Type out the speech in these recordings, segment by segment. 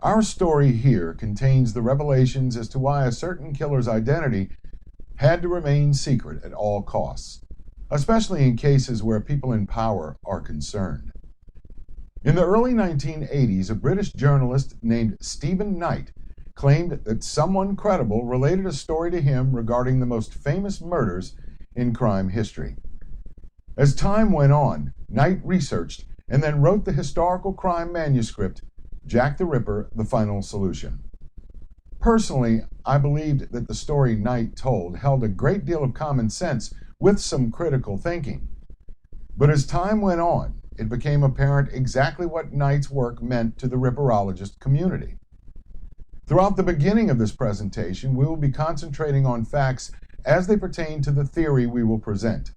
Our story here contains the revelations as to why a certain killer's identity had to remain secret at all costs, especially in cases where people in power are concerned. In the early 1980s, a British journalist named Stephen Knight claimed that someone credible related a story to him regarding the most famous murders in crime history. As time went on, Knight researched and then wrote the historical crime manuscript, Jack the Ripper, The Final Solution. Personally, I believed that the story Knight told held a great deal of common sense with some critical thinking. But as time went on, it became apparent exactly what Knight's work meant to the Ripperologist community. Throughout the beginning of this presentation, we will be concentrating on facts as they pertain to the theory we will present.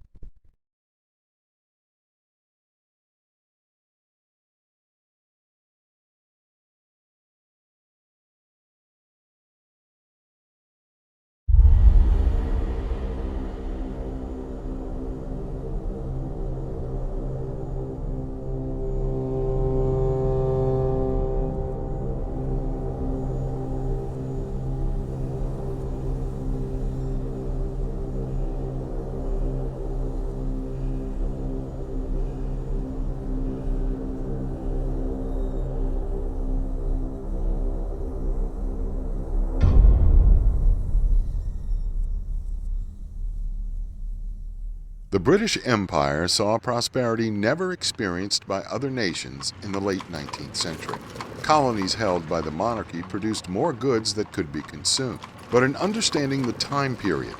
The British Empire saw a prosperity never experienced by other nations in the late 19th century. Colonies held by the monarchy produced more goods that could be consumed. But in understanding the time period,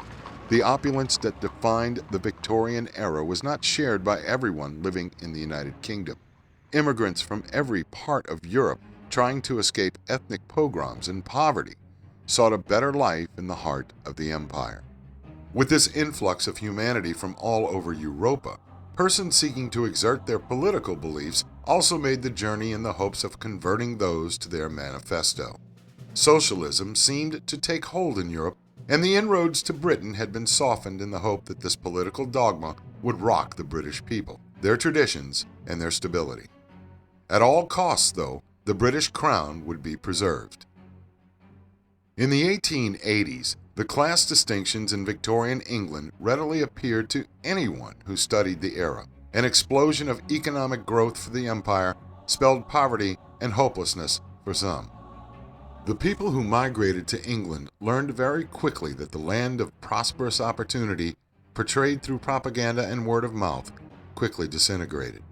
the opulence that defined the Victorian era was not shared by everyone living in the United Kingdom. Immigrants from every part of Europe, trying to escape ethnic pogroms and poverty, sought a better life in the heart of the empire. With this influx of humanity from all over Europa, persons seeking to exert their political beliefs also made the journey in the hopes of converting those to their manifesto. Socialism seemed to take hold in Europe, and the inroads to Britain had been softened in the hope that this political dogma would rock the British people, their traditions, and their stability. At all costs, though, the British crown would be preserved. In the 1880s, the class distinctions in Victorian England readily appeared to anyone who studied the era. An explosion of economic growth for the empire spelled poverty and hopelessness for some. The people who migrated to England learned very quickly that the land of prosperous opportunity, portrayed through propaganda and word of mouth, quickly disintegrated.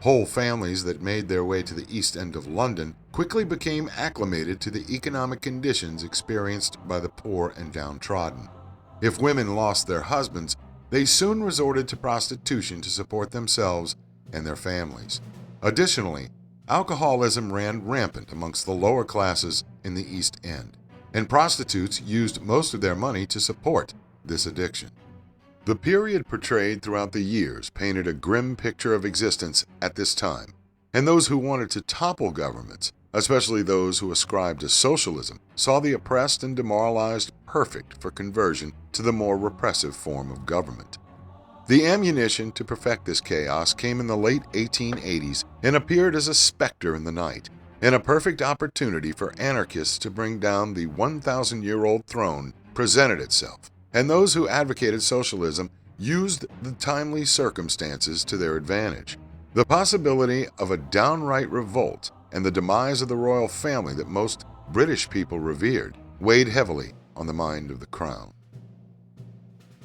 Whole families that made their way to the East End of London quickly became acclimated to the economic conditions experienced by the poor and downtrodden. If women lost their husbands, they soon resorted to prostitution to support themselves and their families. Additionally, alcoholism ran rampant amongst the lower classes in the East End, and prostitutes used most of their money to support this addiction. The period portrayed throughout the years painted a grim picture of existence at this time, and those who wanted to topple governments, especially those who ascribed to socialism, saw the oppressed and demoralized perfect for conversion to the more repressive form of government. The ammunition to perfect this chaos came in the late 1880s and appeared as a specter in the night, and a perfect opportunity for anarchists to bring down the 1,000-year-old throne presented itself. And those who advocated socialism used the timely circumstances to their advantage. The possibility of a downright revolt and the demise of the royal family that most British people revered weighed heavily on the mind of the crown.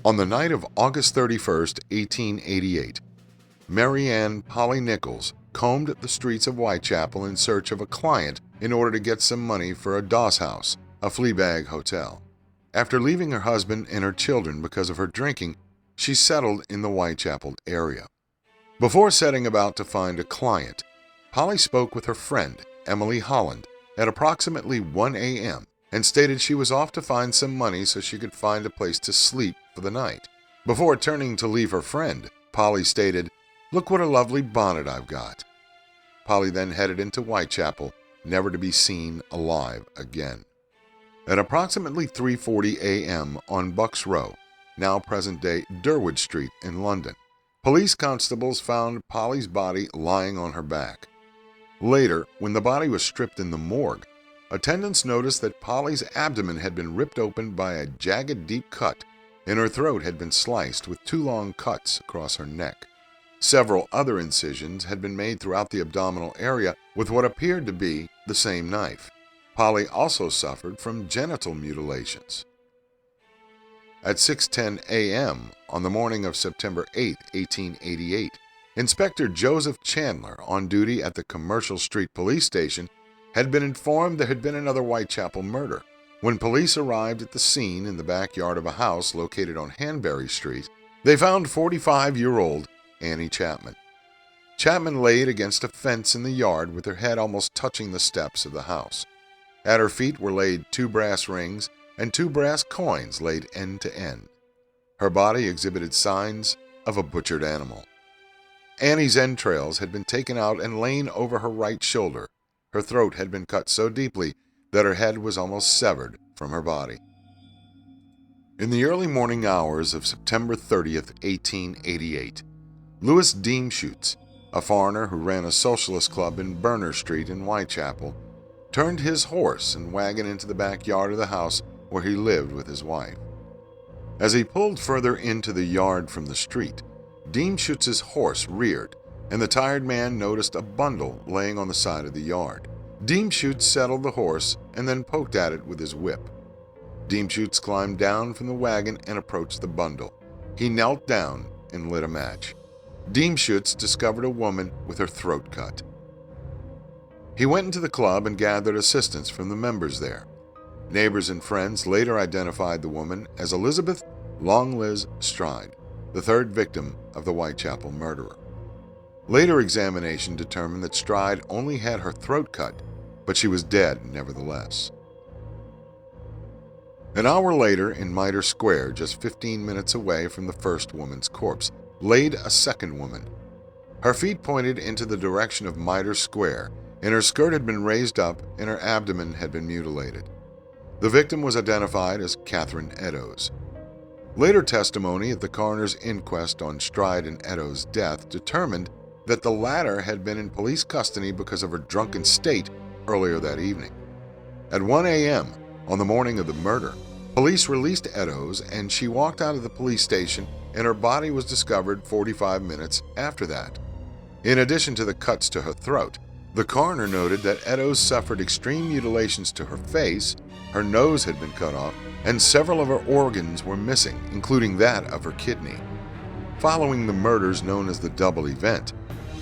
On the night of August 31st, 1888, Mary Ann Polly Nichols combed the streets of Whitechapel in search of a client in order to get some money for a doss house, a flea-bag hotel. After leaving her husband and her children because of her drinking, she settled in the Whitechapel area. Before setting about to find a client, Polly spoke with her friend, Emily Holland, at approximately 1 a.m. and stated she was off to find some money so she could find a place to sleep for the night. Before turning to leave her friend, Polly stated, "Look what a lovely bonnet I've got." Polly then headed into Whitechapel, never to be seen alive again. At approximately 3:40 a.m. on Bucks Row, now present-day Durwood Street in London, police constables found Polly's body lying on her back. Later, when the body was stripped in the morgue, attendants noticed that Polly's abdomen had been ripped open by a jagged deep cut, and her throat had been sliced with 2 long cuts across her neck. Several other incisions had been made throughout the abdominal area with what appeared to be the same knife. Polly also suffered from genital mutilations. At 6:10 a.m. on the morning of September 8, 1888, Inspector Joseph Chandler, on duty at the Commercial Street Police Station, had been informed there had been another Whitechapel murder. When police arrived at the scene in the backyard of a house located on Hanbury Street, they found 45-year-old Annie Chapman. Chapman laid against a fence in the yard with her head almost touching the steps of the house. At her feet were laid 2 brass rings and 2 brass coins laid end to end. Her body exhibited signs of a butchered animal. Annie's entrails had been taken out and lain over her right shoulder. Her throat had been cut so deeply that her head was almost severed from her body. In the early morning hours of September 30th, 1888, Louis Deemschutz, a foreigner who ran a socialist club in Berner Street in Whitechapel, turned his horse and wagon into the backyard of the house where he lived with his wife. As he pulled further into the yard from the street, Deemschutz's horse reared, and the tired man noticed a bundle laying on the side of the yard. Deemschutz settled the horse and then poked at it with his whip. Deemschutz climbed down from the wagon and approached the bundle. He knelt down and lit a match. Deemschutz discovered a woman with her throat cut. He went into the club and gathered assistance from the members there. Neighbors and friends later identified the woman as Elizabeth Longliz Stride, the 3rd victim of the Whitechapel murderer. Later examination determined that Stride only had her throat cut, but she was dead nevertheless. An hour later, in Mitre Square, just 15 minutes away from the first woman's corpse, laid a second woman. Her feet pointed into the direction of Mitre Square, and her skirt had been raised up and her abdomen had been mutilated. The victim was identified as Catherine Eddowes. Later testimony at the coroner's inquest on Stride and Eddowes' death determined that the latter had been in police custody because of her drunken state earlier that evening. At 1 a.m. on the morning of the murder, police released Eddowes and she walked out of the police station, and her body was discovered 45 minutes after that. In addition to the cuts to her throat, the coroner noted that Eddowes suffered extreme mutilations to her face, her nose had been cut off, and several of her organs were missing, including that of her kidney. Following the murders known as the double event,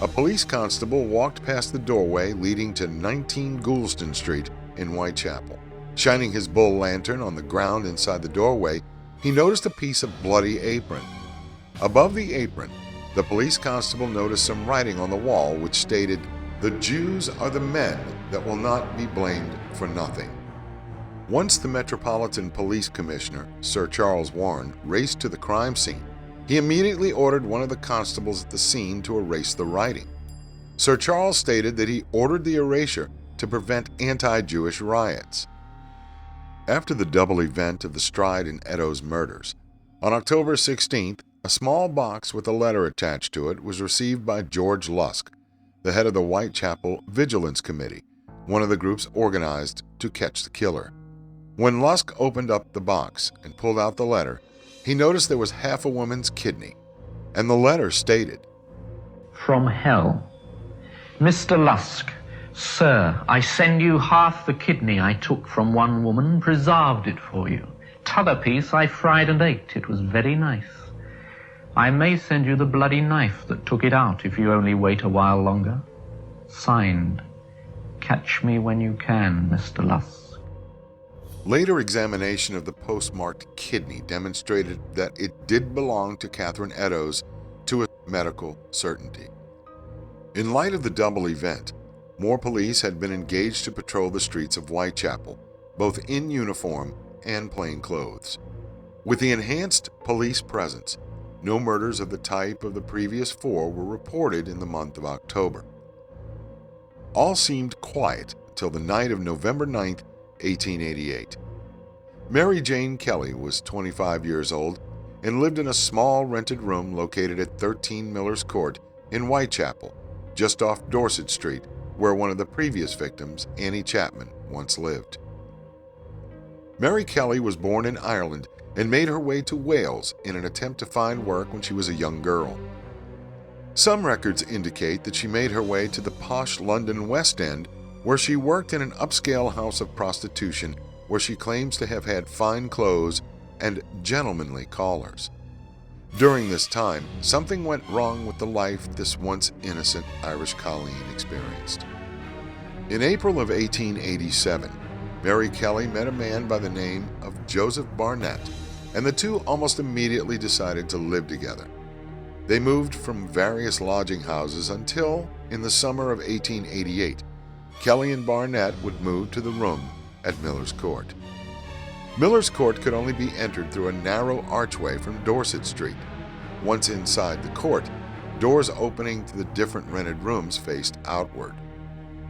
a police constable walked past the doorway leading to 19 Goulston Street in Whitechapel. Shining his bull lantern on the ground inside the doorway, he noticed a piece of bloody apron. Above the apron, the police constable noticed some writing on the wall which stated, "The Jews are the men that will not be blamed for nothing." Once the Metropolitan Police Commissioner, Sir Charles Warren, raced to the crime scene, he immediately ordered one of the constables at the scene to erase the writing. Sir Charles stated that he ordered the erasure to prevent anti-Jewish riots. After the double event of the Stride and Eddowes murders, on October 16th, a small box with a letter attached to it was received by George Lusk, the head of the Whitechapel Vigilance Committee, one of the groups organized to catch the killer. When Lusk opened up the box and pulled out the letter, he noticed there was half a woman's kidney, and the letter stated, "From hell. Mr. Lusk, sir, I send you half the kidney I took from one woman, preserved it for you. T'other piece I fried and ate, it was very nice. I may send you the bloody knife that took it out if you only wait a while longer. Signed, Catch me when you can, Mr. Lusk." Later examination of the postmarked kidney demonstrated that it did belong to Catherine Eddowes to a medical certainty. In light of the double event, more police had been engaged to patrol the streets of Whitechapel, both in uniform and plain clothes. With the enhanced police presence, no murders of the type of the previous 4 were reported in the month of October. All seemed quiet till the night of November 9th, 1888. Mary Jane Kelly was 25 years old and lived in a small rented room located at 13 Miller's Court in Whitechapel, just off Dorset Street, where one of the previous victims, Annie Chapman, once lived. Mary Kelly was born in Ireland and made her way to Wales in an attempt to find work when she was a young girl. Some records indicate that she made her way to the posh London West End, where she worked in an upscale house of prostitution where she claims to have had fine clothes and gentlemanly callers. During this time, something went wrong with the life this once innocent Irish colleen experienced. In April of 1887, Mary Kelly met a man by the name of Joseph Barnett, and the two almost immediately decided to live together. They moved from various lodging houses until, in the summer of 1888, Kelly and Barnett would move to the room at Miller's Court. Miller's Court could only be entered through a narrow archway from Dorset Street. Once inside the court, doors opening to the different rented rooms faced outward.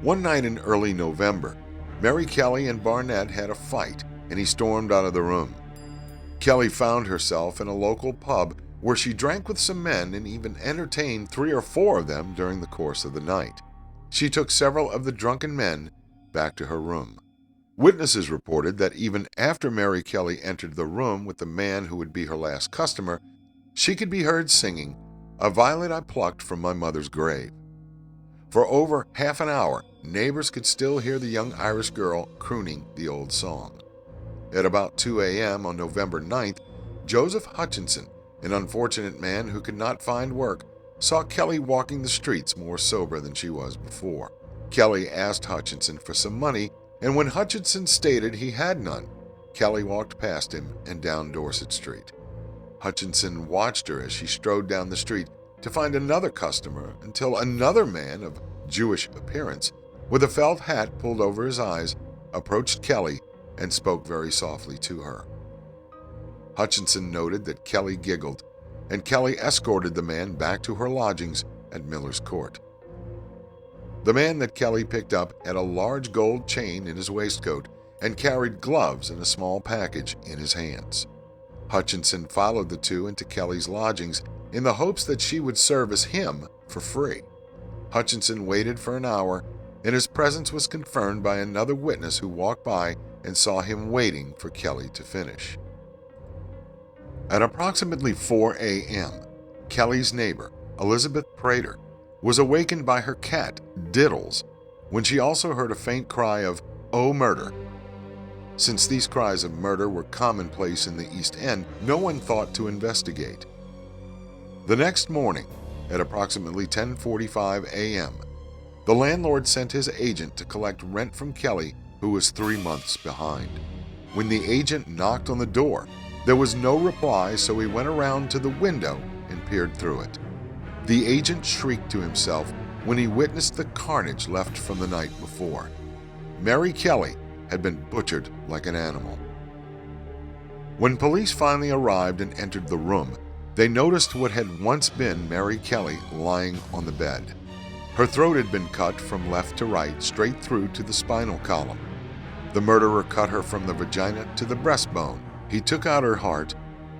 One night in early November, Mary Kelly and Barnett had a fight, and he stormed out of the room. Kelly found herself in a local pub where she drank with some men and even entertained 3 or 4 of them during the course of the night. She took several of the drunken men back to her room. Witnesses reported that even after Mary Kelly entered the room with the man who would be her last customer, she could be heard singing, "A violet I plucked from my mother's grave." For over half an hour, neighbors could still hear the young Irish girl crooning the old song. At about 2 a.m. on November 9th, Joseph Hutchinson, an unfortunate man who could not find work, saw Kelly walking the streets more sober than she was before. Kelly asked Hutchinson for some money, and when Hutchinson stated he had none, Kelly walked past him and down Dorset Street. Hutchinson watched her as she strode down the street to find another customer until another man of Jewish appearance, with a felt hat pulled over his eyes, approached Kelly and spoke very softly to her. Hutchinson noted that Kelly giggled, and Kelly escorted the man back to her lodgings at Miller's Court. The man that Kelly picked up had a large gold chain in his waistcoat and carried gloves and a small package in his hands. Hutchinson followed the two into Kelly's lodgings in the hopes that she would service him for free. Hutchinson waited for an hour, and his presence was confirmed by another witness who walked by and saw him waiting for Kelly to finish. At approximately 4 a.m., Kelly's neighbor, Elizabeth Prater, was awakened by her cat, Diddles, when she also heard a faint cry of, "Oh, murder." Since these cries of murder were commonplace in the East End, no one thought to investigate. The next morning, at approximately 10:45 a.m., the landlord sent his agent to collect rent from Kelly, who was 3 months behind. When the agent knocked on the door, there was no reply, so he went around to the window and peered through it. The agent shrieked to himself when he witnessed the carnage left from the night before. Mary Kelly had been butchered like an animal. When police finally arrived and entered the room, they noticed what had once been Mary Kelly lying on the bed. Her throat had been cut from left to right, straight through to the spinal column. The murderer cut her from the vagina to the breastbone. He took out her heart,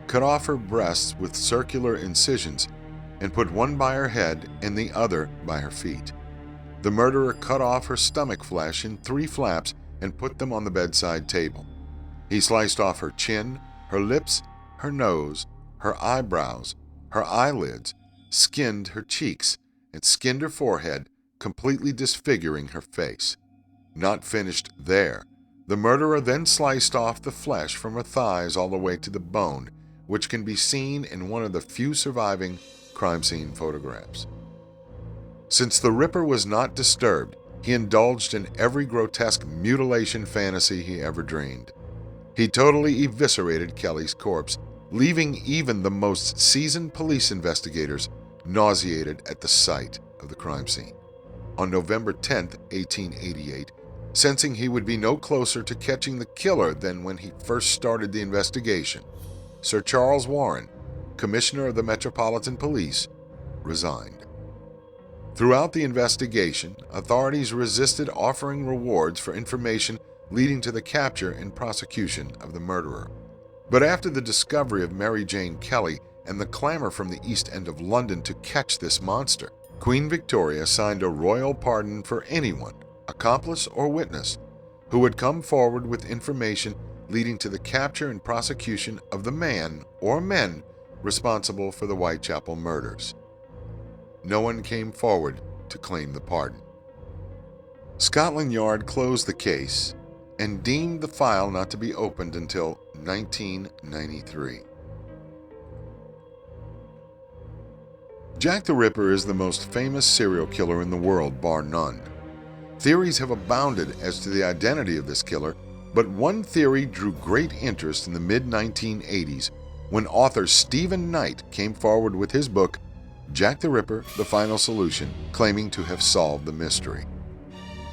cut off her breasts with circular incisions, and put one by her head and the other by her feet. The murderer cut off her stomach flesh in 3 flaps and put them on the bedside table. He sliced off her chin, her lips, her nose, her eyebrows, her eyelids, skinned her cheeks, and skinned her forehead, completely disfiguring her face. Not finished there, the murderer then sliced off the flesh from her thighs all the way to the bone, which can be seen in one of the few surviving crime scene photographs. Since the Ripper was not disturbed, he indulged in every grotesque mutilation fantasy he ever dreamed. He totally eviscerated Kelly's corpse, leaving even the most seasoned police investigators nauseated at the sight of the crime scene. On November 10, 1888, sensing he would be no closer to catching the killer than when he first started the investigation, Sir Charles Warren, Commissioner of the Metropolitan Police, resigned. Throughout the investigation, authorities resisted offering rewards for information leading to the capture and prosecution of the murderer. But after the discovery of Mary Jane Kelly and the clamor from the East End of London to catch this monster, Queen Victoria signed a royal pardon for anyone, accomplice or witness, who would come forward with information leading to the capture and prosecution of the man or men responsible for the Whitechapel murders. No one came forward to claim the pardon. Scotland Yard closed the case and deemed the file not to be opened until 1993. Jack the Ripper is the most famous serial killer in the world, bar none. Theories have abounded as to the identity of this killer, but one theory drew great interest in the mid-1980s when author Stephen Knight came forward with his book, Jack the Ripper, The Final Solution, claiming to have solved the mystery.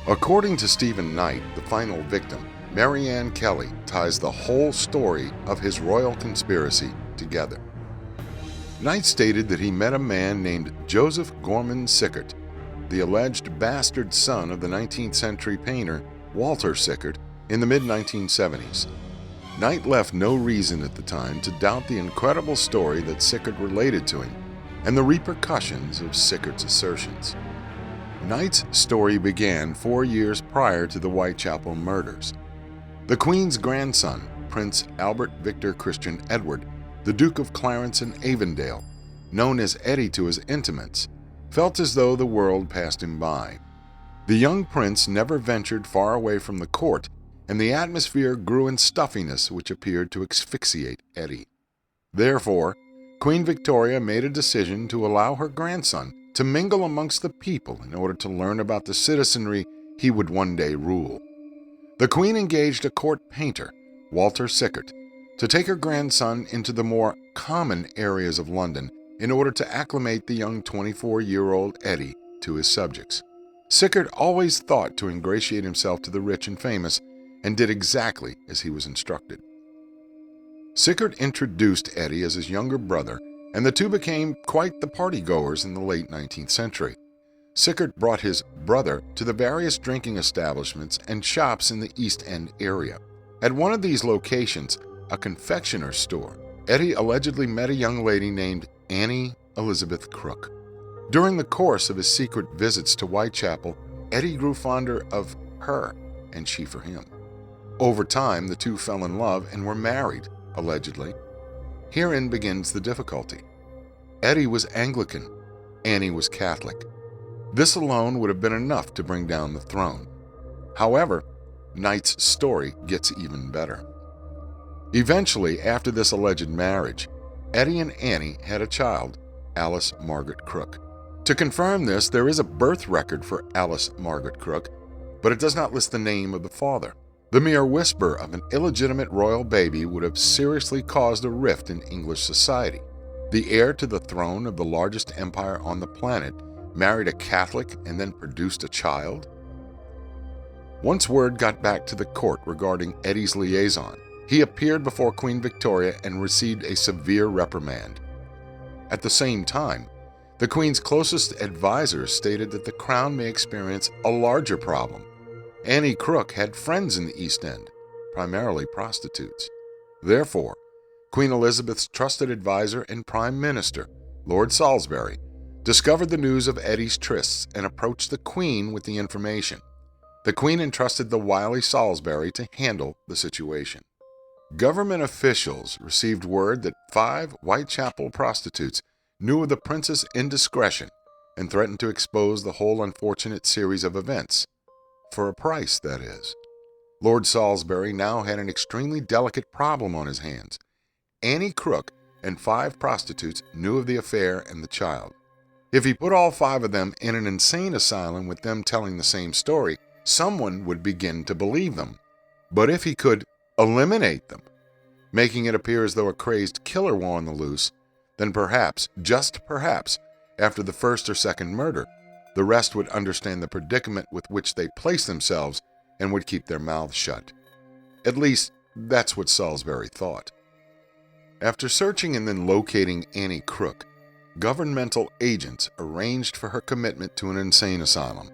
According to Stephen Knight, the final victim, Marianne Kelly, ties the whole story of his royal conspiracy together. Knight stated that he met a man named Joseph Gorman Sickert, the alleged bastard son of the 19th century painter Walter Sickert, in the mid-1970s. Knight left no reason at the time to doubt the incredible story that Sickert related to him and the repercussions of Sickert's assertions. Knight's story began 4 years prior to the Whitechapel murders. The Queen's grandson, Prince Albert Victor Christian Edward, the Duke of Clarence and Avondale, known as Eddie to his intimates, felt as though the world passed him by. The young prince never ventured far away from the court, and the atmosphere grew in stuffiness which appeared to asphyxiate Eddie. Therefore, Queen Victoria made a decision to allow her grandson to mingle amongst the people in order to learn about the citizenry he would one day rule. The Queen engaged a court painter, Walter Sickert, to take her grandson into the more common areas of London in order to acclimate the young 24-year-old Eddie to his subjects. Sickert always thought to ingratiate himself to the rich and famous, and did exactly as he was instructed. Sickert introduced Eddie as his younger brother, and the two became quite the party-goers in the late 19th century. Sickert brought his brother to the various drinking establishments and shops in the East End area. At one of these locations, a confectioner's store, Eddie allegedly met a young lady named Annie Elizabeth Crook. During the course of his secret visits to Whitechapel, Eddie grew fonder of her, and she for him. Over time, the two fell in love and were married, allegedly. Herein begins the difficulty. Eddie was Anglican, Annie was Catholic. This alone would have been enough to bring down the throne. However, Knight's story gets even better. Eventually, after this alleged marriage, Eddie and Annie had a child, Alice Margaret Crook. To confirm this, there is a birth record for Alice Margaret Crook, but it does not list the name of the father. The mere whisper of an illegitimate royal baby would have seriously caused a rift in English society. The heir to the throne of the largest empire on the planet married a Catholic and then produced a child? Once word got back to the court regarding Eddie's liaison, he appeared before Queen Victoria and received a severe reprimand. At the same time, the Queen's closest advisors stated that the Crown may experience a larger problem. Annie Crook had friends in the East End, primarily prostitutes. Therefore, Queen Elizabeth's trusted advisor and Prime Minister, Lord Salisbury, discovered the news of Eddie's trysts and approached the Queen with the information. The Queen entrusted the wily Salisbury to handle the situation. Government officials received word that 5 Whitechapel prostitutes knew of the prince's indiscretion and threatened to expose the whole unfortunate series of events. For a price, that is. Lord Salisbury now had an extremely delicate problem on his hands. Annie Crook and 5 prostitutes knew of the affair and the child. If he put all 5 of them in an insane asylum with them telling the same story, someone would begin to believe them. But if he could eliminate them, making it appear as though a crazed killer were on the loose, then perhaps, just perhaps, after the first or second murder, the rest would understand the predicament with which they placed themselves and would keep their mouths shut. At least, that's what Salisbury thought. After searching and then locating Annie Crook, governmental agents arranged for her commitment to an insane asylum.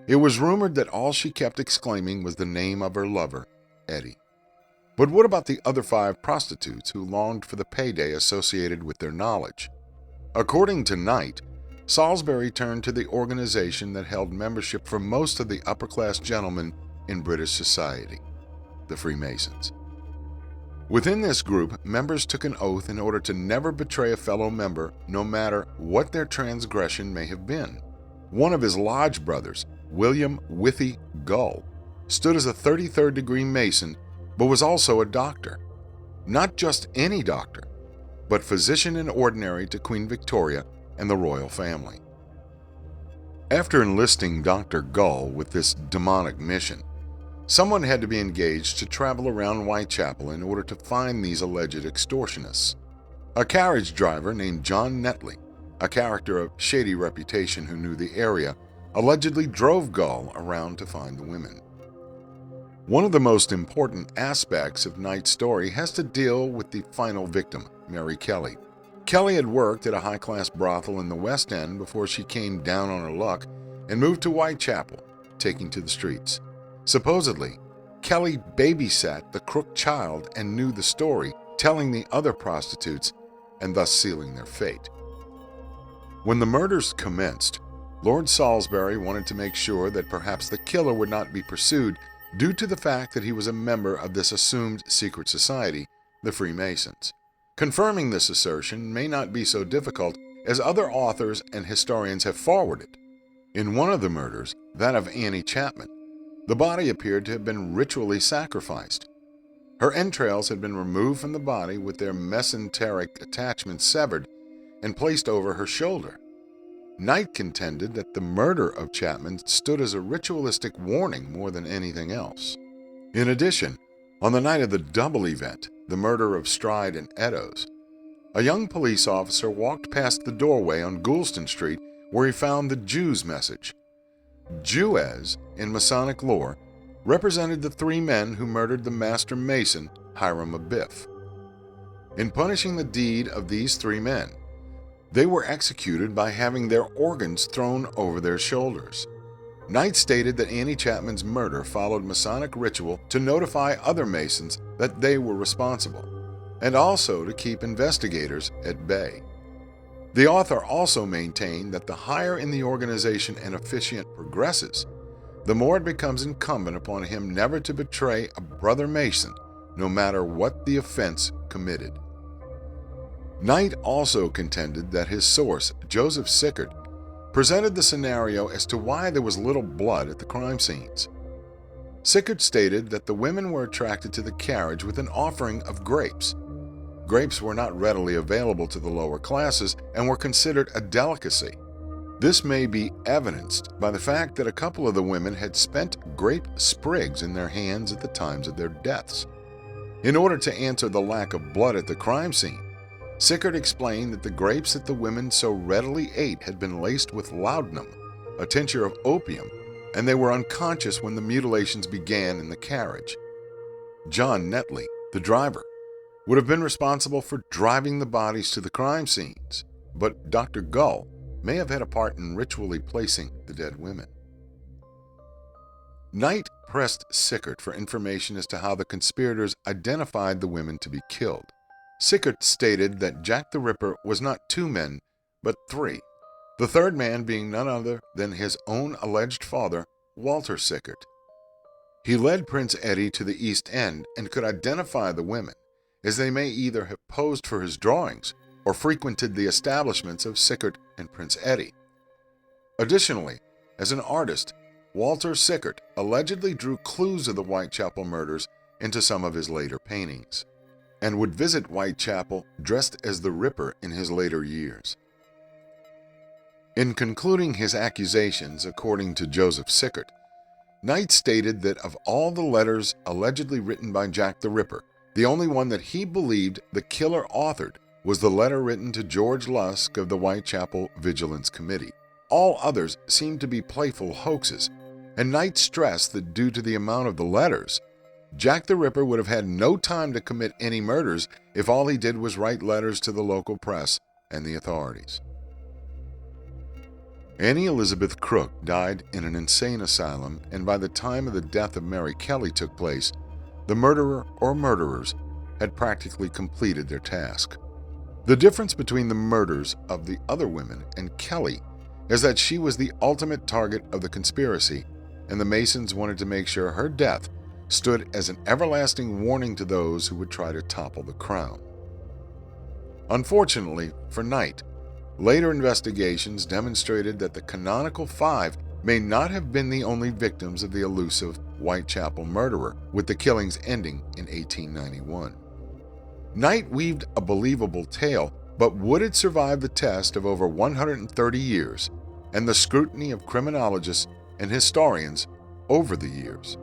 It was rumored that all she kept exclaiming was the name of her lover, Eddie. But what about the other 5 prostitutes who longed for the payday associated with their knowledge? According to Knight, Salisbury turned to the organization that held membership for most of the upper-class gentlemen in British society, the Freemasons. Within this group, members took an oath in order to never betray a fellow member, no matter what their transgression may have been. One of his lodge brothers, William Withy Gull, stood as a 33rd degree Mason, but was also a doctor. Not just any doctor, but physician in ordinary to Queen Victoria and the royal family. After enlisting Dr. Gull with this demonic mission, someone had to be engaged to travel around Whitechapel in order to find these alleged extortionists. A carriage driver named John Netley, a character of shady reputation who knew the area, allegedly drove Gull around to find the women. One of the most important aspects of Knight's story has to deal with the final victim, Mary Kelly. Kelly had worked at a high-class brothel in the West End before she came down on her luck and moved to Whitechapel, taking to the streets. Supposedly, Kelly babysat the crook child and knew the story, telling the other prostitutes and thus sealing their fate. When the murders commenced, Lord Salisbury wanted to make sure that perhaps the killer would not be pursued due to the fact that he was a member of this assumed secret society, the Freemasons. Confirming this assertion may not be so difficult, as other authors and historians have forwarded. In one of the murders, that of Annie Chapman, the body appeared to have been ritually sacrificed. Her entrails had been removed from the body with their mesenteric attachments severed and placed over her shoulder. Knight contended that the murder of Chapman stood as a ritualistic warning more than anything else. In addition, on the night of the double event, the murder of Stride and Eddowes, a young police officer walked past the doorway on Goulston Street where he found the Jew's message. Jewess, in Masonic lore, represented the three men who murdered the Master Mason, Hiram Abiff. In punishing the deed of these three men, they were executed by having their organs thrown over their shoulders. Knight stated that Annie Chapman's murder followed Masonic ritual to notify other Masons that they were responsible, and also to keep investigators at bay. The author also maintained that the higher in the organization an officiant progresses, the more it becomes incumbent upon him never to betray a brother Mason, no matter what the offense committed. Knight also contended that his source, Joseph Sickert, presented the scenario as to why there was little blood at the crime scenes. Sickert stated that the women were attracted to the carriage with an offering of grapes. Grapes were not readily available to the lower classes and were considered a delicacy. This may be evidenced by the fact that a couple of the women had spent grape sprigs in their hands at the times of their deaths. In order to answer the lack of blood at the crime scene, Sickert explained that the grapes that the women so readily ate had been laced with laudanum, a tincture of opium, and they were unconscious when the mutilations began in the carriage. John Netley, the driver, would have been responsible for driving the bodies to the crime scenes, but Dr. Gull may have had a part in ritually placing the dead women. Knight pressed Sickert for information as to how the conspirators identified the women to be killed. Sickert stated that Jack the Ripper was not two men, but three, the third man being none other than his own alleged father, Walter Sickert. He led Prince Eddie to the East End and could identify the women, as they may either have posed for his drawings or frequented the establishments of Sickert and Prince Eddie. Additionally, as an artist, Walter Sickert allegedly drew clues of the Whitechapel murders into some of his later paintings, and would visit Whitechapel dressed as the Ripper in his later years. In concluding his accusations, according to Joseph Sickert, Knight stated that of all the letters allegedly written by Jack the Ripper, the only one that he believed the killer authored was the letter written to George Lusk of the Whitechapel Vigilance Committee. All others seemed to be playful hoaxes, and Knight stressed that due to the amount of the letters, Jack the Ripper would have had no time to commit any murders if all he did was write letters to the local press and the authorities. Annie Elizabeth Crook died in an insane asylum, and by the time of the death of Mary Kelly took place, the murderer or murderers had practically completed their task. The difference between the murders of the other women and Kelly is that she was the ultimate target of the conspiracy, and the Masons wanted to make sure her death stood as an everlasting warning to those who would try to topple the crown. Unfortunately for Knight, later investigations demonstrated that the canonical five may not have been the only victims of the elusive Whitechapel murderer, with the killings ending in 1891. Knight weaved a believable tale, but would it survive the test of over 130 years and the scrutiny of criminologists and historians over the years?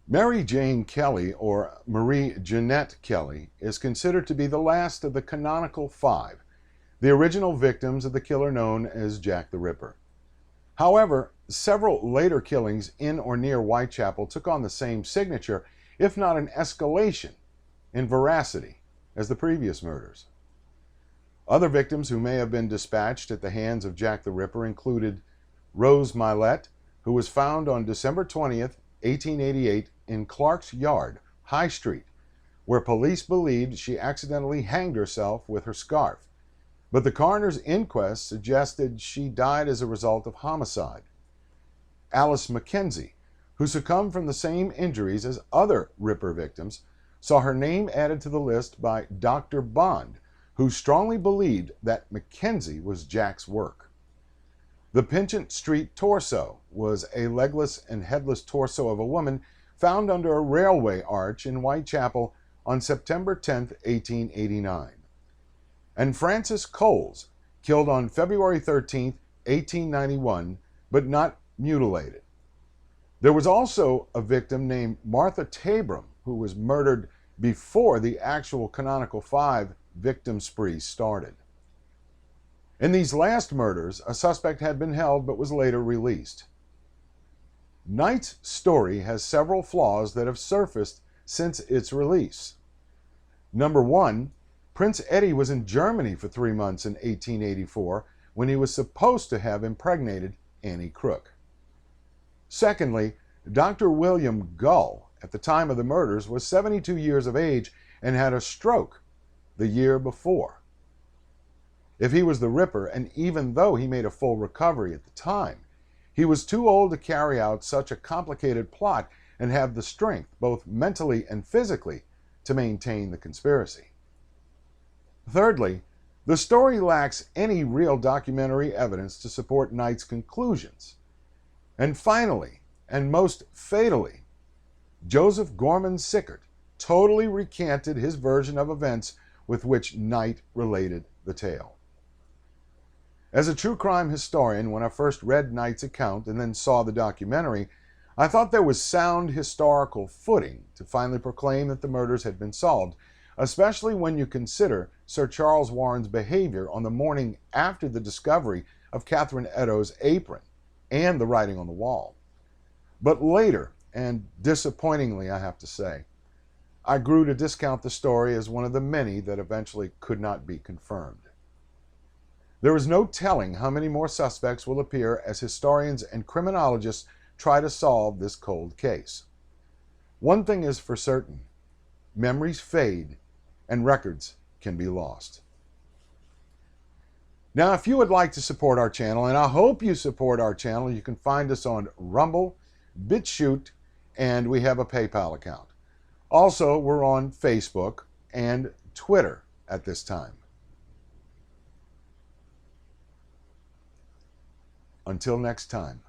Mary Jane Kelly, or Marie Jeanette Kelly, is considered to be the last of the canonical five, the original victims of the killer known as Jack the Ripper. However, several later killings in or near Whitechapel took on the same signature, if not an escalation in veracity, as the previous murders. Other victims who may have been dispatched at the hands of Jack the Ripper included Rose Mylett, who was found on December 20th, 1888, in Clark's Yard, High Street, where police believed she accidentally hanged herself with her scarf, but the coroner's inquest suggested she died as a result of homicide. Alice Mackenzie, who succumbed from the same injuries as other Ripper victims, saw her name added to the list by Dr. Bond, who strongly believed that Mackenzie was Jack's work. The Pincent Street torso was a legless and headless torso of a woman found under a railway arch in Whitechapel on September 10, 1889. And Francis Coles, killed on February 13, 1891, but not mutilated. There was also a victim named Martha Tabram, who was murdered before the actual canonical five victim spree started. In these last murders, a suspect had been held but was later released. Knight's story has several flaws that have surfaced since its release. Number one, Prince Eddie was in Germany for 3 months in 1884 when he was supposed to have impregnated Annie Crook. Secondly, Dr. William Gull, at the time of the murders, was 72 years of age and had a stroke the year before. If he was the Ripper, and even though he made a full recovery at the time, he was too old to carry out such a complicated plot and have the strength, both mentally and physically, to maintain the conspiracy. Thirdly, the story lacks any real documentary evidence to support Knight's conclusions. And finally, and most fatally, Joseph Gorman Sickert totally recanted his version of events with which Knight related the tale. As a true crime historian, when I first read Knight's account and then saw the documentary, I thought there was sound historical footing to finally proclaim that the murders had been solved, especially when you consider Sir Charles Warren's behavior on the morning after the discovery of Catherine Eddowes' apron and the writing on the wall. But later, and disappointingly I have to say, I grew to discount the story as one of the many that eventually could not be confirmed. There is no telling how many more suspects will appear as historians and criminologists try to solve this cold case. One thing is for certain: memories fade and records can be lost. Now, if you would like to support our channel, and I hope you support our channel, you can find us on Rumble, BitChute, and we have a PayPal account. Also, we're on Facebook and Twitter at this time. Until next time.